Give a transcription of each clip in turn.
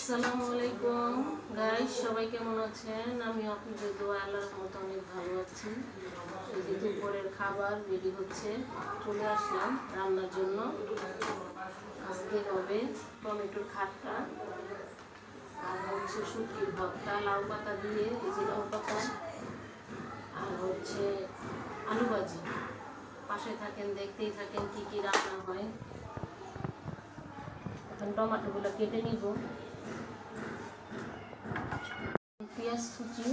আসসালামু আলাইকুম গাইস, সবাই কেমন আছেন? আমি আপনাদের দোয়া আল্লাহর রহমতে অনেক ভালো আছি। এই যে দুপুরের খাবার রেডি হচ্ছে, চলে আসলাম রান্নার জন্য। আজকে হবে টমেটোর খাট্টা আর হচ্ছে শুটকির ভর্তা, লাউ পাতা দিয়ে, এই যে লাউ পাতা, আর হচ্ছে আলু ভাজি। পাশে থাকেন, দেখতেই থাকেন কি কি রান্না হয়। এখন টমেটোগুলো কেটে নিব। পেঁয়াজ কুচি,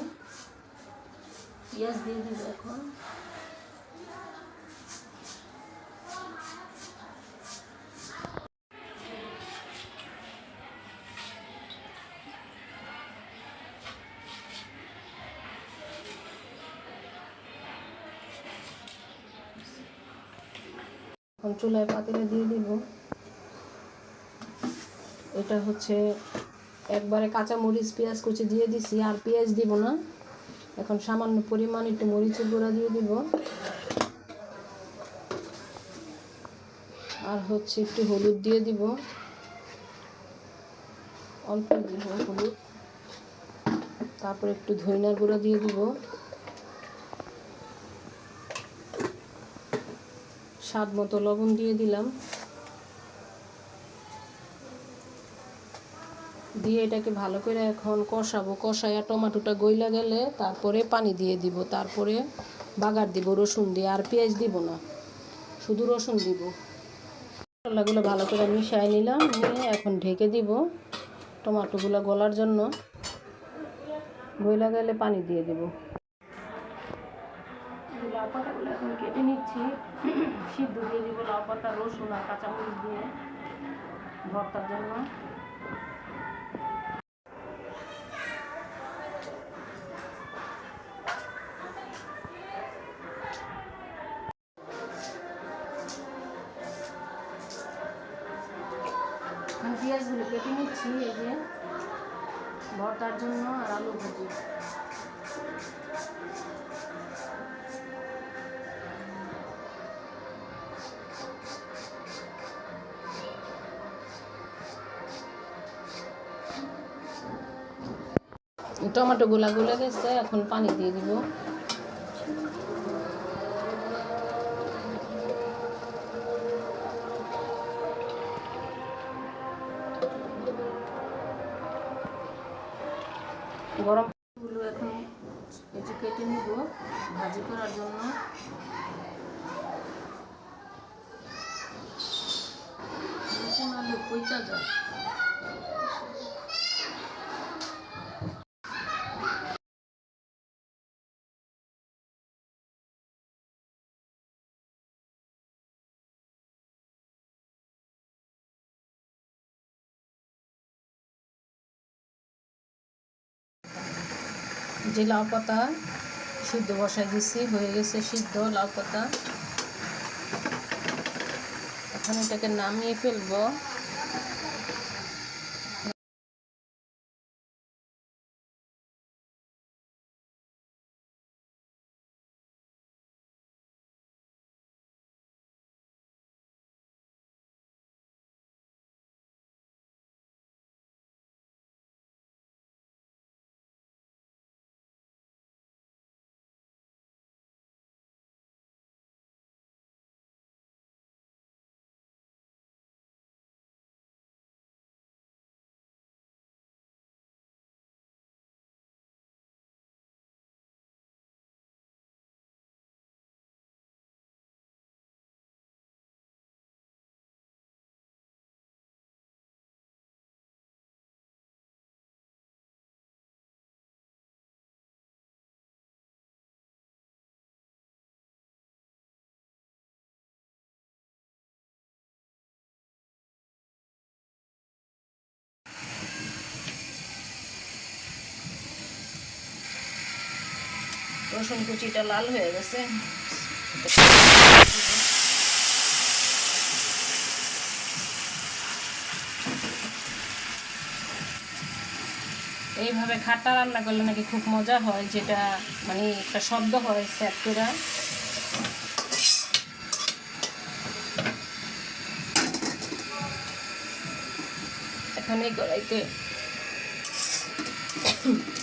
পেঁয়াজ দিয়ে দিব এখন। এখন চুলায় পাতিলে দিয়ে দিব। এটা হচ্ছে একবারে কাঁচা মরিচ পেঁয়াজ কুচি দিয়ে দিছি, আর পেঁয়াজ দিব না। এখন সামান্য পরিমাণ একটু মরিচের গুঁড়া দিয়ে দিব, আর হচ্ছে একটু হলুদ দিয়ে দিব, অল্প দিব হলুদ। তারপর একটু ধনিয়ার গুঁড়া দিয়ে দিব, স্বাদ মতো লবণ দিয়ে দিলাম। দিয়ে এটাকে ভালো করে এখন কষাবো। কষাইয়া টমেটোটা গইলা গেলে তারপরে পানি দিয়ে দিব, তারপরে বাগার দিব রসুন দিয়ে। আর পেঁয়াজ দিব না, শুধু রসুন দিব। মশলাগুলো ভালো করে মিশিয়ে নিলাম, নিয়ে এখন ঢেকে দিব টমেটোগুলো গলার জন্য। গইলা গেলে পানি দিয়ে দিব। লাউ পাতাগুলো এখন কেটে নিচ্ছি, সিদ্ধ দিয়ে দিব লাউ পাতা, রসুন আর কাঁচামরিচ দিয়ে ভর্তার জন্য। পেঁয়াজগুলো কেটে নিচ্ছি, এই যে ভর্তার জন্য, আর আলু ভাজি। টমেটো গুলা গলে গেছে, এখন পানি দিয়ে দিব। গরম পানিগুলো এখন এই যে কেটে নিব ভাজি করার জন্য। আলু পচা যায়। যে লাউ পাতা সিদ্ধ বসাই দিচ্ছি, হয়ে গেছে সিদ্ধ লাউ পাতা। এখন এটাকে নামিয়ে ফেলবো। রসুন কুচিটা লাল হয়ে গেছে। এইভাবে খাট্টা রান্না করলে নাকি খুব মজা হয়, যেটা মানে একটা শব্দ হয় স্যাপটোরা। এখন এই কড়াইতে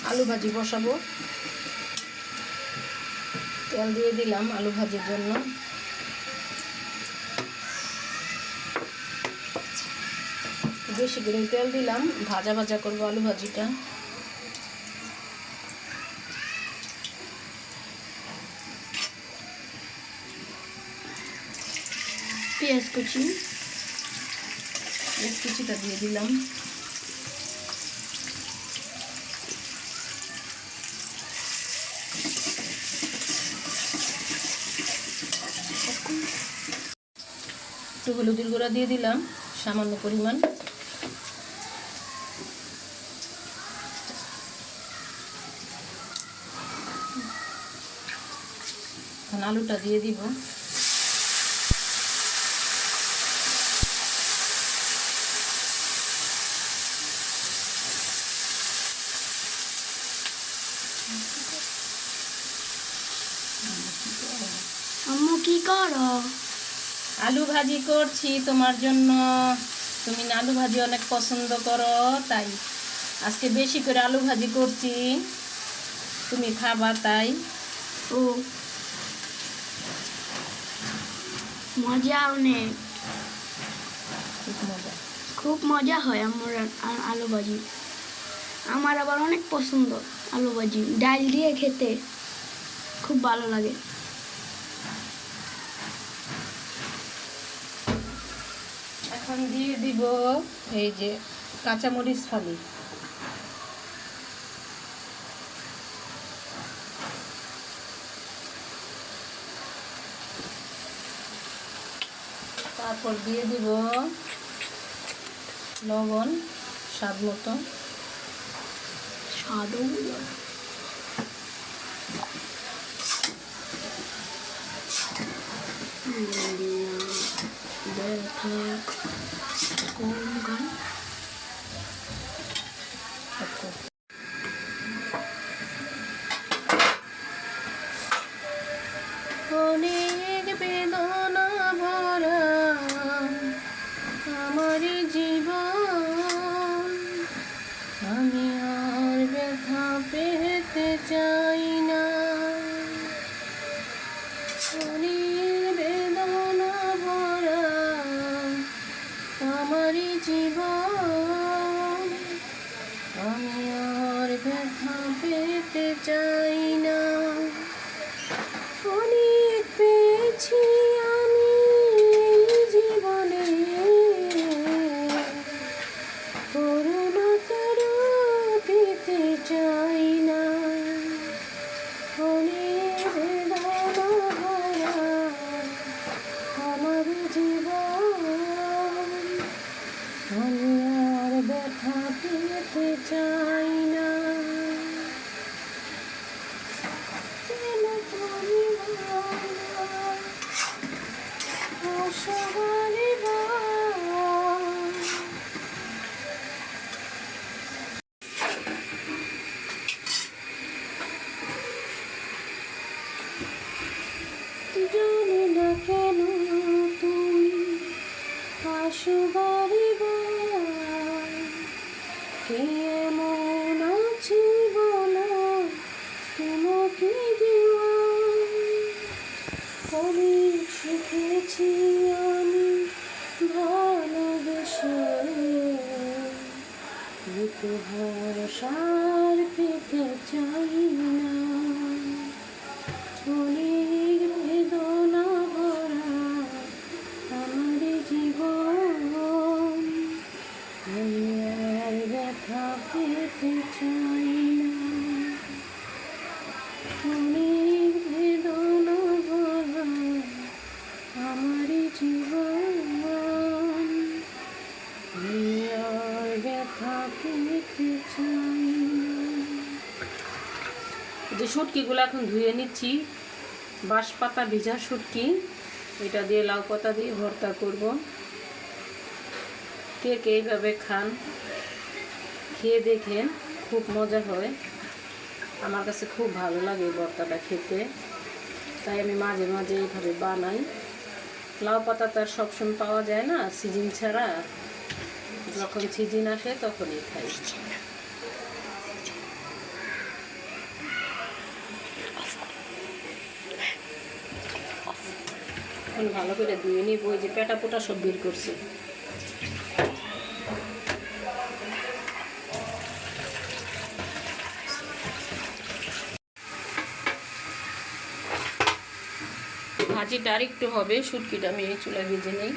আলু ভাজি বসাবো। তেল দিয়ে দিলাম আলু ভাজির জন্য। বেশি করে তেল দিলাম, ভাজা ভাজা করবো আলু ভাজিটা। পেঁয়াজ কুচিটা দিয়ে দিলাম। একটু হলুদের গুঁড়া দিয়ে দিলাম সামান্য পরিমাণ। এখন আলুটা দিয়ে দিব। আম্মু কি করো? আলু ভাজি করছি তোমার জন্য। তুমি না আলু ভাজি অনেক পছন্দ করো, তাই আজকে বেশি করে আলু ভাজি করছি, তুমি খাবা তাই। ও মজা অনেক, খুব মজা। খুব মজা হয় আমার আলু ভাজি। আমার আবার অনেক পছন্দ আলু ভাজি, ডাল দিয়ে খেতে খুব ভালো লাগে। এখন দিয়ে দিব এই যে কাঁচামরিচ ফালি। তারপর দিয়ে দিব লবণ স্বাদ মতো। অনেক বেদনা ভরা আমার জীবন, আমি আর ব্যথা পেতে চাই না। অনেক বেদনা ভরা আমার জীবন, আমি আর ব্যথা পেতে চাই না। অনেক পেয়েছি আমি জীবনে, করুণা কারো পেতে চাই না। অনেক বেদনা ভরা আমার জীবন, আমি আর ব্যথা পেতে চাই না। জানি না কেন তুমি আসো বারবার, কে এমন আছে বলো তোমাকে দেওয়া। অনেক শিখেছি আমি ভালোবেসে, বুকে ভরসার পেতে চাই না। অনেক বেদনা ভরা আমার জীবন, আমি আর ব্যথা পেতে চাই না। অনেক বেদনা ভরা আমার জীবন, আমি আর ব্যথা পেতে চাই না। যে শুটকিগুলো এখন ধুয়ে নিচ্ছি, বাঁশপাতা ভিজা শুটকি, এটা দিয়ে লাউ পাতা দিয়ে ভর্তা করব। কে কে এইভাবে খান, খেয়ে দেখেন, খুব মজা হয়। আমার কাছে খুব ভালো লাগে এই ভর্তাটা খেতে, তাই আমি মাঝে মাঝে এইভাবে বানাই। লাউ পাতা তো আর সবসময় পাওয়া যায় না, সিজন ছাড়া, যখন সিজন আসে তখনই খাই। এখন ভালো করে ধুয়ে নিব, ওই যে পেটা পোটা সব বের করছে। ভাজিটা আর একটু হবে, শুটকিটা আমি এই চুলায় ভেজে নেই।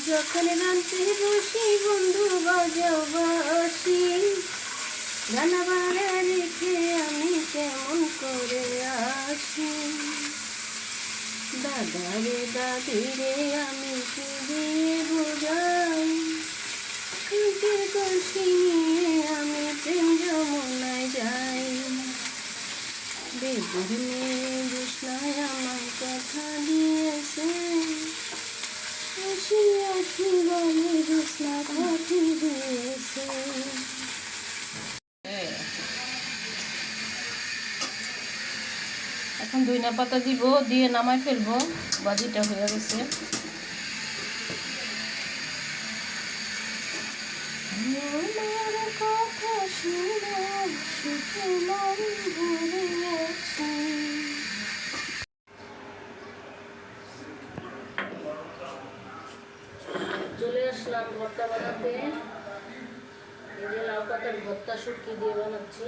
যখন রাঁধতে বসি বন্ধু বাজাও বাসি, রান্না বাড়া রেখে আমি কেমন করে আসি। দাদা রে দাদি রে আমি কি দিয়ে বোঝাই, সুখের কলসি নিয়ে আমি প্রেম যমুনায় যাই। বেগুনে বিষ্ণায় আমার কথা দিয়েছে, আসি আসি বলে বিষ্ণা পাঠি দিয়েছে। এখন ধনিয়া পাতা দিব, দিয়ে নামাই ফেলবো। ভাজিটা হয়ে গেছে। কথা শুনে সুখে মন ভরে আছে। চলে আসলাম ভর্তা বানাতে। এই যে লাউ পাতার ভর্তা শুটকি দিয়ে বানাচ্ছি।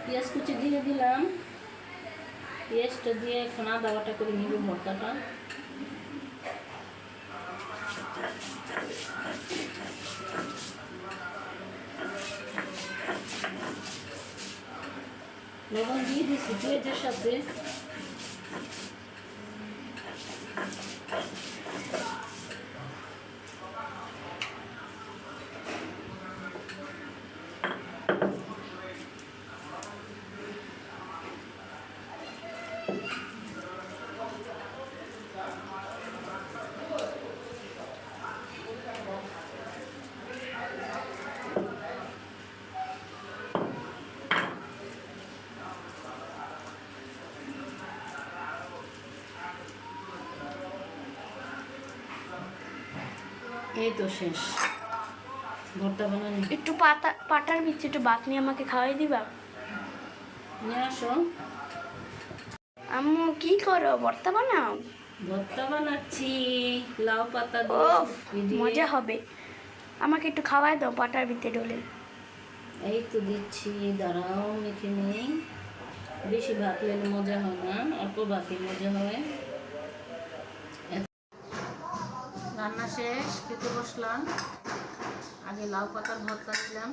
পেঁয়াজ কুচি দিয়ে দিলাম। পেঁয়াজটা দিয়ে এখন আদা বাটা করে নিব ভর্তাটা। লবণ দিয়ে দিচ্ছি পেঁয়াজের সাথে। এই তো শেষ ভর্তা বানানো। একটু পাটার ভিতরে একটু ভাত নিয়ে আমাকে খাওয়াই দিবা? নিয়ে আসো। আম্মু কি করো, ভর্তা বানাও? ভর্তা বানাচ্ছি লাউ পাতা দিয়ে। মজা হবে, আমাকে একটু খাওয়াই দাও পাটার ভিতরে ডলে। এই তো দিচ্ছি, দাঁড়াও মেখে নেই। বেশি ভাত নিলে মজা হয় না, অল্প ভাতই মজা হয়। রান্না শেষ, খেতে বসলাম। আগে লাউ পাতার ভর্তা দিলাম।